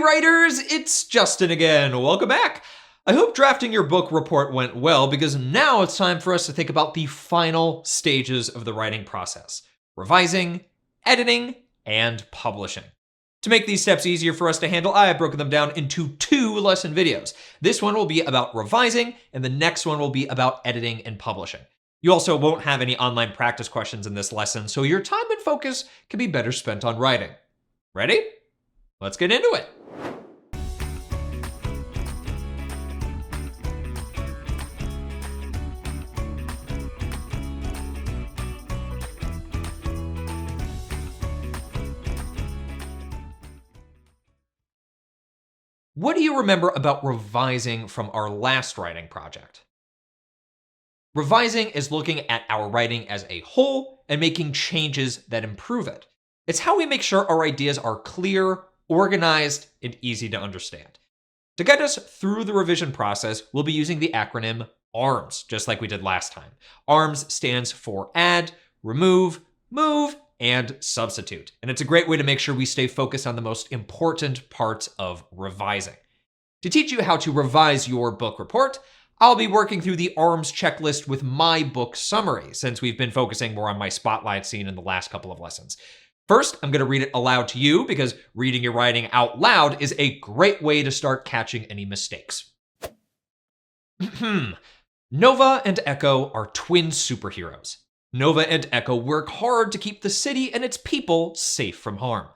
writers, it's Justin again. Welcome back. I hope drafting your book report went well because now it's time for us to think about the final stages of the writing process: revising, editing, and publishing. To make these steps easier for us to handle, I have broken them down into 2 lesson videos. This one will be about revising, and the next one will be about editing and publishing. You also won't have any online practice questions in this lesson, so your time and focus can be better spent on writing. Ready? Let's get into it. What do you remember about revising from our last writing project? Revising is looking at our writing as a whole and making changes that improve it. It's how we make sure our ideas are clear, organized, and easy to understand. To guide us through the revision process, we'll be using the acronym ARMS, just like we did last time. ARMS stands for add, remove, move, and substitute. And it's a great way to make sure we stay focused on the most important parts of revising. To teach you how to revise your book report, I'll be working through the ARMS checklist with my book summary, since we've been focusing more on my spotlight scene in the last couple of lessons. First, I'm going to read it aloud to you because reading your writing out loud is a great way to start catching any mistakes. Nova and Echo are twin superheroes. Nova and Echo work hard to keep the city and its people safe from harm.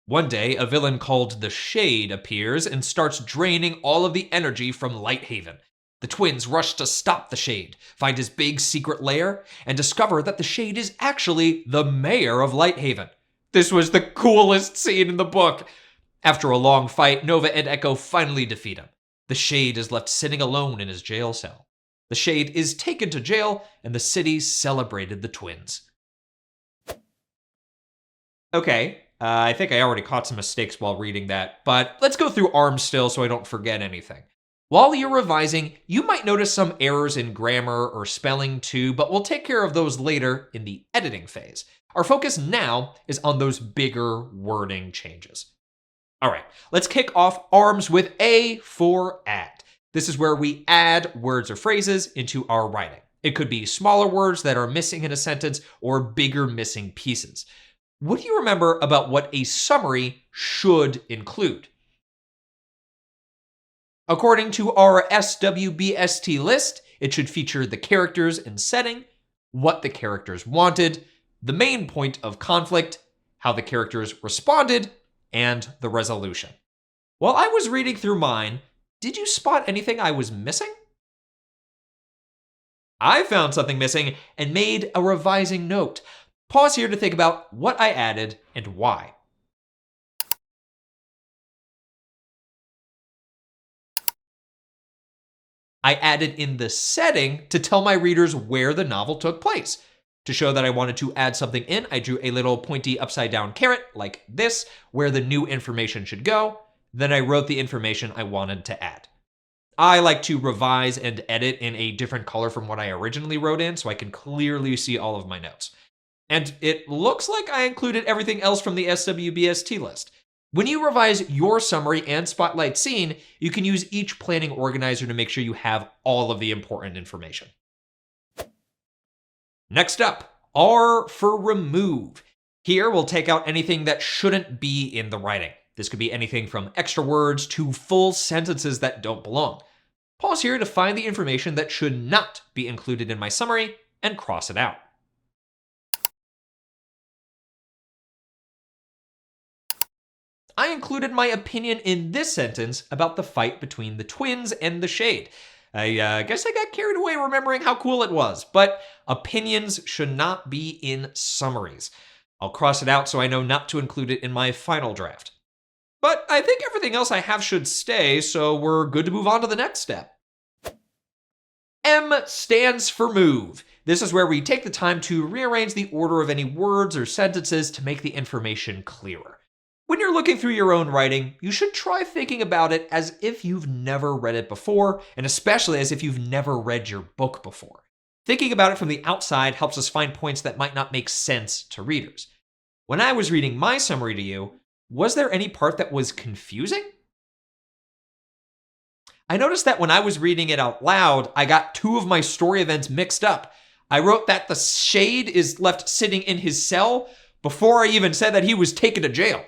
One day, a villain called the Shade appears and starts draining all of the energy from Lighthaven. The twins rush to stop the Shade, find his big secret lair, and discover that the Shade is actually the mayor of Lighthaven. This was the coolest scene in the book. After a long fight, Nova and Echo finally defeat him. The Shade is left sitting alone in his jail cell. The Shade is taken to jail, and the city celebrated the twins. Okay, I think I already caught some mistakes while reading that, but let's go through ARMS still so I don't forget anything. While you're revising, you might notice some errors in grammar or spelling too, but we'll take care of those later in the editing phase. Our focus now is on those bigger wording changes. All right, let's kick off ARMS with A for add. This is where we add words or phrases into our writing. It could be smaller words that are missing in a sentence or bigger missing pieces. What do you remember about what a summary should include? According to our SWBST list, it should feature the characters and setting, what the characters wanted, the main point of conflict, how the characters responded, and the resolution. While I was reading through mine, did you spot anything I was missing? I found something missing and made a revising note. Pause here to think about what I added and why. I added in the setting to tell my readers where the novel took place. To show that I wanted to add something in, I drew a little pointy upside down caret like this, where the new information should go. Then I wrote the information I wanted to add. I like to revise and edit in a different color from what I originally wrote in so I can clearly see all of my notes. And it looks like I included everything else from the SWBST list. When you revise your summary and spotlight scene, you can use each planning organizer to make sure you have all of the important information. Next up, R for remove. Here we'll take out anything that shouldn't be in the writing. This could be anything from extra words to full sentences that don't belong. Pause here to find the information that should not be included in my summary and cross it out. I included my opinion in this sentence about the fight between the twins and the Shade. I guess I got carried away remembering how cool it was, but opinions should not be in summaries. I'll cross it out so I know not to include it in my final draft. But I think everything else I have should stay, so we're good to move on to the next step. M stands for move. This is where we take the time to rearrange the order of any words or sentences to make the information clearer. When you're looking through your own writing, you should try thinking about it as if you've never read it before, and especially as if you've never read your book before. Thinking about it from the outside helps us find points that might not make sense to readers. When I was reading my summary to you, was there any part that was confusing? I noticed that when I was reading it out loud, I got two of my story events mixed up. I wrote that the shade is left sitting in his cell before I even said that he was taken to jail.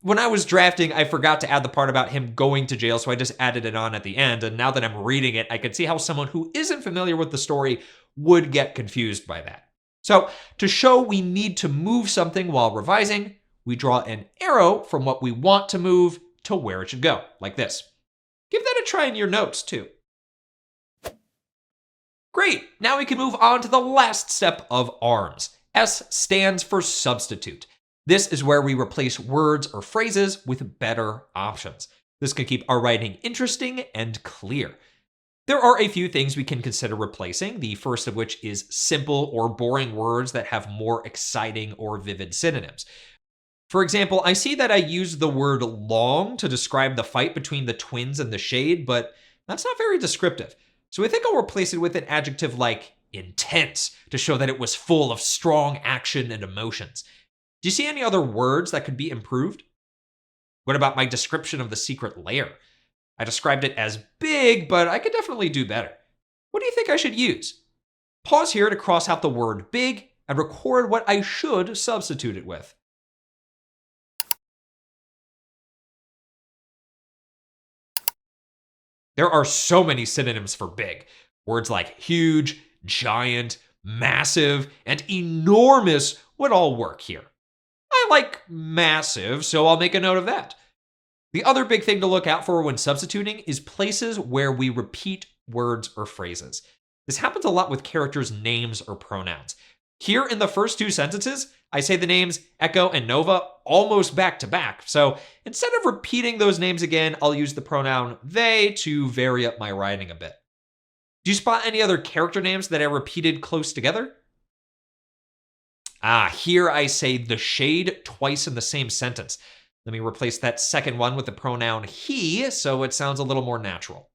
When I was drafting, I forgot to add the part about him going to jail, so I just added it on at the end. And now that I'm reading it, I can see how someone who isn't familiar with the story would get confused by that. So to show we need to move something while revising, we draw an arrow from what we want to move to where it should go, like this. Give that a try in your notes too. Great, now we can move on to the last step of ARMS. S stands for substitute. This is where we replace words or phrases with better options. This can keep our writing interesting and clear. There are a few things we can consider replacing, the first of which is simple or boring words that have more exciting or vivid synonyms. For example, I see that I used the word long to describe the fight between the twins and the shade, but that's not very descriptive. So I think I'll replace it with an adjective like intense to show that it was full of strong action and emotions. Do you see any other words that could be improved? What about my description of the secret lair? I described it as big, but I could definitely do better. What do you think I should use? Pause here to cross out the word big and record what I should substitute it with. There are so many synonyms for big. Words like huge, giant, massive, and enormous would all work here. I like massive, so I'll make a note of that. The other big thing to look out for when substituting is places where we repeat words or phrases. This happens a lot with characters' names or pronouns. Here in the first two sentences, I say the names Echo and Nova almost back to back. So instead of repeating those names again, I'll use the pronoun they to vary up my writing a bit. Do you spot any other character names that I repeated close together? Here I say the shade twice in the same sentence. Let me replace that second one with the pronoun he, so it sounds a little more natural.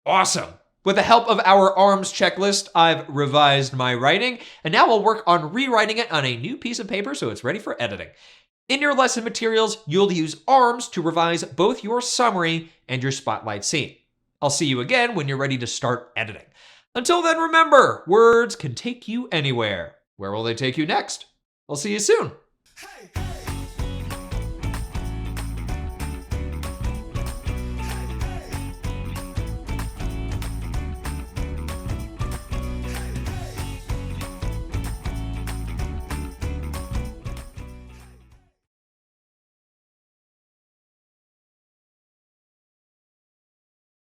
Awesome! With the help of our ARMS checklist, I've revised my writing, and now I'll work on rewriting it on a new piece of paper so it's ready for editing. In your lesson materials, you'll use ARMS to revise both your summary and your spotlight scene. I'll see you again when you're ready to start editing. Until then, remember, words can take you anywhere. Where will they take you next? I'll see you soon. Hey.